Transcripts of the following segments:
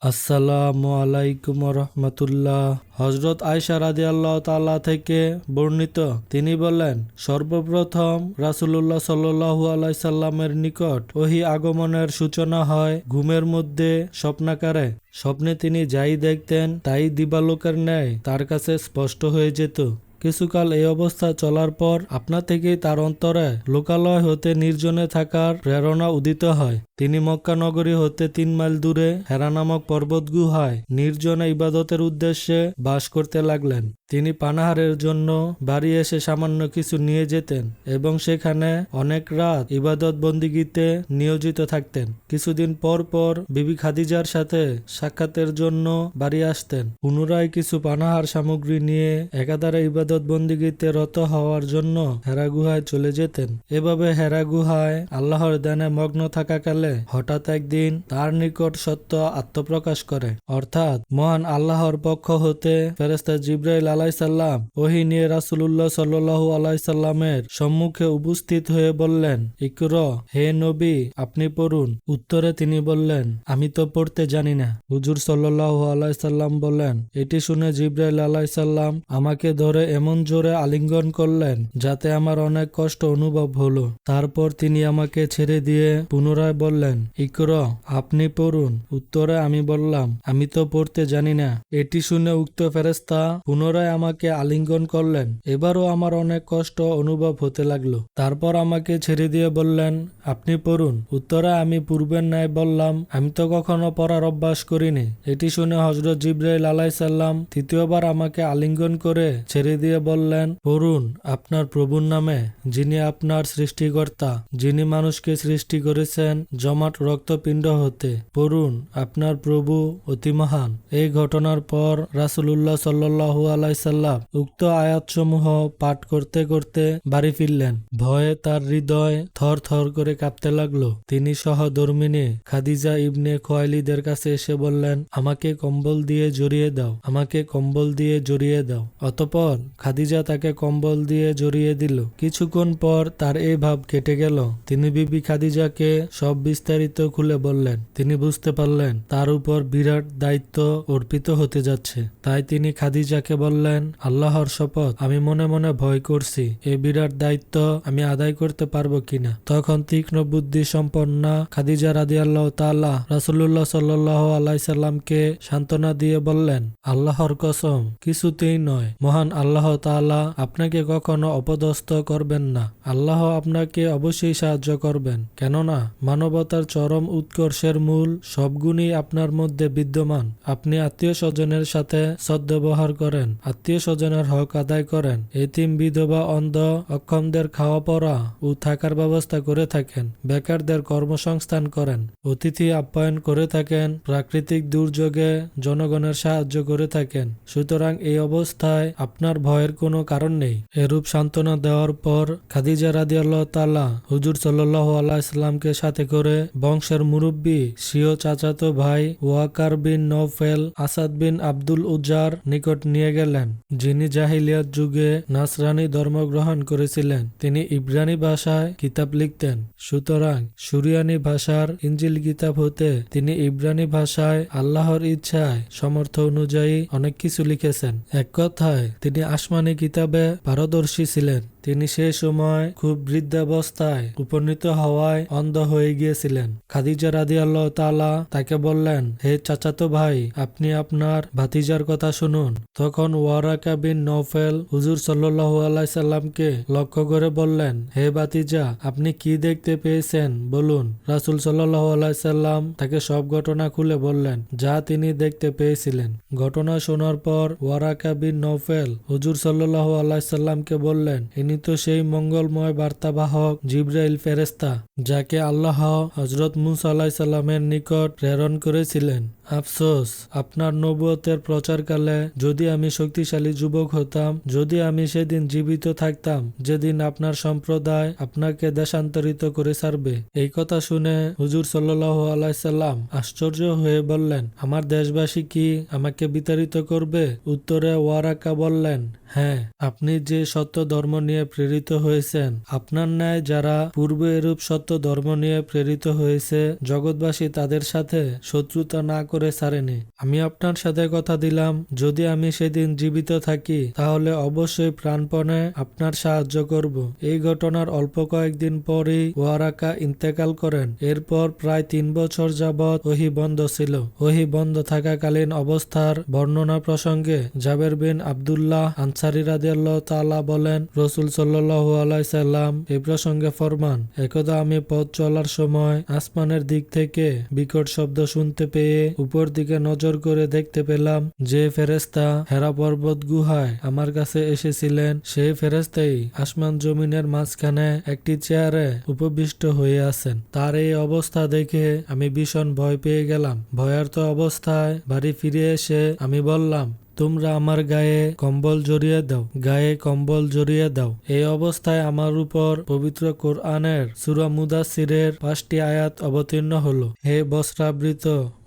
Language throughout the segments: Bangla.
আসসালামু আলাইকুম রহমতুল্লাহ। হজরত আয়সা রাদিয়াল্লাহু তাআলা থেকে বর্ণিত, তিনি বলেন, সর্বপ্রথম রাসূলুল্লাহ সাল্লাল্লাহু আলাইহি সাল্লামের নিকট ওহী আগমনের সূচনা হয় ঘুমের মধ্যে স্বপ্নাকারে। স্বপ্নে তিনি যাই দেখতেন তাই দিবালোকের ন্যায় তার কাছে স্পষ্ট হয়ে যেত। কিছুকাল এই অবস্থা চলার পর আপনা থেকেই তার অন্তরে লোকালয় হতে নির্জনে থাকার প্রেরণা উদিত হয়। তিনি মক্কা নগরী হতে ৩ মাইল দূরে হেরা নামক পর্বত গুহায় নির্জনে ইবাদতের উদ্দেশ্যে বাস করতে লাগলেন। তিনি পানাহারের জন্য বাড়ি এসে সামান্য কিছু নিয়ে যেতেন এবং সেখানে অনেক রাত ইবাদত বন্দিগিতে নিয়োজিত থাকতেন। কিছুদিন পর পর বিবি খাদিজার সাথে সাক্ষাতের জন্য বাড়ি আসতেন। পুনরায় কিছু পানাহার সামগ্রী নিয়ে একাধারে ইবাদত বন্দিগিতে রত হওয়ার জন্য হেরা গুহায় চলে যেতেন। এভাবে হেরা গুহায় আল্লাহর ধ্যানে মগ্ন থাকাকালে হঠাৎ একদিন তার নিকট সত্য আত্মপ্রকাশ করে, অর্থাৎ মহান আল্লাহর পক্ষ হতে ফেরেশতা জিবরাইল আলাইহিস সালাম ওহী নিয়ে রাসূলুল্লাহ সাল্লাল্লাহু আলাইহি সাল্লামের সম্মুখে উপস্থিত হয়ে বললেন, ইকরা, হে নবী, আপনি পড়ুন। উত্তরে তিনি বললেন, আমি তো পড়তে জানি না। হুজুর সাল্লাল্লাহু আলাইহি সাল্লাম বললেন, এটি শুনে জিবরাইল আলাইহিস সালাম আমাকে ধরে এমন জোরে আলিঙ্গন করলেন যাতে আমার অনেক কষ্ট অনুভব হলো। তারপর তিনি আমাকে ছেড়ে দিয়ে পুনরায় বললেন, ইকরা, আপনি পড়ুন। উত্তরে আমি বললাম, আমি তো পড়তে জানি না। এটি শুনে উক্ত ফেরেশতা পুনরায় আমাকে আলিঙ্গন করলেন। এবারও আমার অনেক কষ্ট অনুভব হতে লাগলো। তারপর আমাকে ছেড়ে দিয়ে বললেন, আপনি পড়ুন। উত্তরে আমি পূর্বের ন্যায় বললাম, আমি তো কখনো পড়ার অভ্যাস করিনি। এটি শুনে হযরত জিবরাইল আলাইহিস সালাম তৃতীয়বার আমাকে আলিঙ্গন করে ছেড়ে দিয়ে বললেন, পড়ুন আপনার প্রভুর নামে, যিনি আপনার সৃষ্টিকর্তা, যিনি মানুষকে সৃষ্টি করেছেন জমাট রক্তপিণ্ড হতে। পড়ুন, আপনার প্রভু অতি মহান। এই ঘটনার পর রাসূলুল্লাহ সাল্লাল্লাহু আলাইহি সাল্লাম উক্ত আয়াতসমূহ পাঠ করতে করতে বাড়ি ফিরলেন। ভয়ে তার হৃদয় থর থর করে কাঁপতে লাগলো। তিনি সহধর্মিণী খাদিজা ইবনে খুয়াইলিদের কাছে এসে বললেন, আমাকে কম্বল দিয়ে জড়িয়ে দাও, আমাকে কম্বল দিয়ে জড়িয়ে দাও। অতঃপর খাদিজা তাকে কম্বল দিয়ে জড়িয়ে দিল। কিছুক্ষণ পর তার এই ভাব কেটে গেল। তিনি বিবি খাদিজাকে সব বিস্তারিত খুলে বললেন। তিনি বুঝতে পারলেন তার উপর বিরাট দায়িত্ব অর্পিত হতে যাচ্ছে। তাই তিনি খাদিজাকে বললেন, আল্লাহর শপথ, আমি মনে মনে ভয় করছি এই বিরাট দায়িত্ব আমি আদায় করতে পারবো কিনা। তখন তীক্ষ্ণ বুদ্ধি সম্পন্না খাদিজা রাদিয়াল্লাহু তাআলা রাসূলুল্লাহ সাল্লাল্লাহু আলাইহি সাল্লামকে সান্ত্বনা দিয়ে বললেন, আল্লাহর কসম, কিছুতেই নয়। মহান আল্লাহ তাআলা আপনাকে কখনো অপদস্থ করবেন না। আল্লাহ আপনাকে অবশ্যই সাহায্য করবেন, কেননা মানবতার চরম উৎকর্ষের মূল সব গুণই আপনার মধ্যে বিদ্যমান। আপনি আত্মীয় স্বজনের সাথে সদ্ব্যবহার করেন, আত্মীয় স্বজনের হক আদায় করেন, এতিম বিধবা অন্ধ অক্ষমদের খাওয়া পড়া ও থাকার ব্যবস্থা করে থাকেন, বেকারদের কর্মসংস্থান করেন, অতিথি আপ্যায়ন করে থাকেন, প্রাকৃতিক দুর্যোগে জনগণের সাহায্য করে থাকেন। সুতরাং এই অবস্থায় আপনার ভয়ের কোনো কারণ নেই। এরূপ সান্ত্বনা দেওয়ার পর খাদিজা রাদিয়াল্লাহু তাআলা হুজুর সাল্লাল্লাহু আলাইহি সাল্লামকে সাথে করে বংশের মুরব্বী স্বীয় চাচাতো ভাই ওয়াকার বিন নওফেল আসাদ বিন আব্দুল উজ্জার নিকট নিয়ে গেলেন, যিনি জাহিলিয়াত যুগে নাসরানি ধর্ম গ্রহণ করেছিলেন। তিনি ইব্রানি ভাষায় কিতাব লিখতেন। সুতরাং সুরিয়ানি ভাষার ইনজিল কিতাব হতে তিনি ইব্রানি ভাষায় আল্লাহর ইচ্ছায় সমর্থ অনুযায়ী অনেক কিছু লিখেছেন। এক কথায় তিনি আসমানি কিতাবে পারদর্শী ছিলেন। তিনি সে সময় খুব বৃদ্ধাবস্থায় উপনীত হওয়ায় অন্ধ হয়ে গিয়েছিলেন। খাদিজা রাদিয়াল্লাহু তাআলা তাকে বললেন, হে চাচাতো ভাই, আপনি আপনার ভাতিজার কথা শুনুন। তখন ওয়ারাকা বিন নওফেল হুজুর সাল্লাল্লাহু আলাইহি সাল্লামকে লক্ষ্য করে বললেন, হে ভাতিজা, আপনি কি দেখতে পেয়েছেন বলুন। রাসূল সাল্লাল্লাহু আলাইহি সাল্লাম তাকে সব ঘটনা খুলে বললেন যা তিনি দেখতে পেয়েছিলেন। ঘটনা শোনার পর ওয়ারাকা বিন নওফেল হুজুর সাল্লাল্লাহু আলাইহি সাল্লামকে বললেন, ইনি তো সেই মঙ্গলময় বার্তাবাহক জিবরাইল ফেরেশতা, যাকে আল্লাহ হযরত মূসা আলাইহিস সালামের নিকট প্রেরণ করেছিলেন। আফসোস, আপনার নবুয়তের প্রচারকালে যদি আমি শক্তিশালী যুবক হতাম, যদি আমি সেদিন জীবিত থাকতাম যেদিন আপনার সম্প্রদায় আপনাকে দেশান্তরিত করে ছাড়বে। এই কথা শুনে হুজুর সাল্লাল্লাহু আলাইহি সাল্লাম আশ্চর্য হয়ে বললেন, আমার দেশবাসী কি আমাকে বিতাড়িত করবে? উত্তরে ওয়ারাকা বললেন, হ্যাঁ, আপনি যে সত্য ধর্ম নিয়ে প্রেরিত হয়েছেন। আপনার ন্যায় যারা পূর্বে এরূপ সত্য ধর্ম নিয়ে প্রেরিত হয়েছে, জগৎবাসী তাদের সাথে শত্রুতা না করে ছাড়েনি। আমি আপনার সাথে কথা দিলাম, যদি আমি সেদিন জীবিত থাকি তাহলে অবশ্যই প্রাণপণে আপনার সাহায্য করব। এই ঘটনার অল্প কয়েকদিন পরই ওয়ারাকা ইন্তেকাল করেন। এরপর প্রায় 3 বছর যাবৎ ওহী বন্ধ ছিল। ওহী বন্ধ থাকাকালীন অবস্থার বর্ণনা প্রসঙ্গে জাবের বিন আব্দুল্লাহ আনসারী রাদিয়াল্লাহু তাআলা বলেন, রাসূল সাল্লাল্লাহু আলাইহি সাল্লাম এই প্রসঙ্গে ফরমান, একদা আমি পথ চলার সময় আসমানের দিক থেকে বিকট শব্দ শুনতে পেয়ে উপর দিকে নজর করে দেখতে পেলাম যে ফেরেশতা হেরা পর্বত গুহায় আমার কাছে এসেছিলেন, সেই ফেরেশতাই আসমান জমিনের মাঝখানে একটি চেয়ারে উপবিষ্ট হয়ে আছেন। তার এই অবস্থা দেখে আমি ভীষণ ভয় পেয়ে গেলাম। ভয়ার্ত অবস্থায় বাড়ি ফিরে এসে আমি বললাম, তোমরা আমার গায়ে কম্বল জড়িয়ে দাও, গায়ে কম্বল জড়িয়ে দাও। এই অবস্থায় আমার উপর পবিত্র কোরআনের সূরা মুদাসসিরের 5টি আয়াত অবতীর্ণ হলো। হে বস্ত্রাবৃত,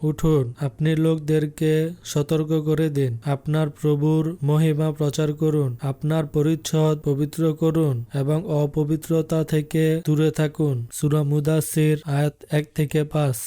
উঠুন, আপনি লোকদেরকে সতর্ক করে দিন, আপনার প্রভুর মহিমা প্রচার করুন, আপনার পরিচ্ছদ পবিত্র করুন এবং অপবিত্রতা থেকে দূরে থাকুন। সূরা মুদাসসির আয়াত 1 থেকে 5।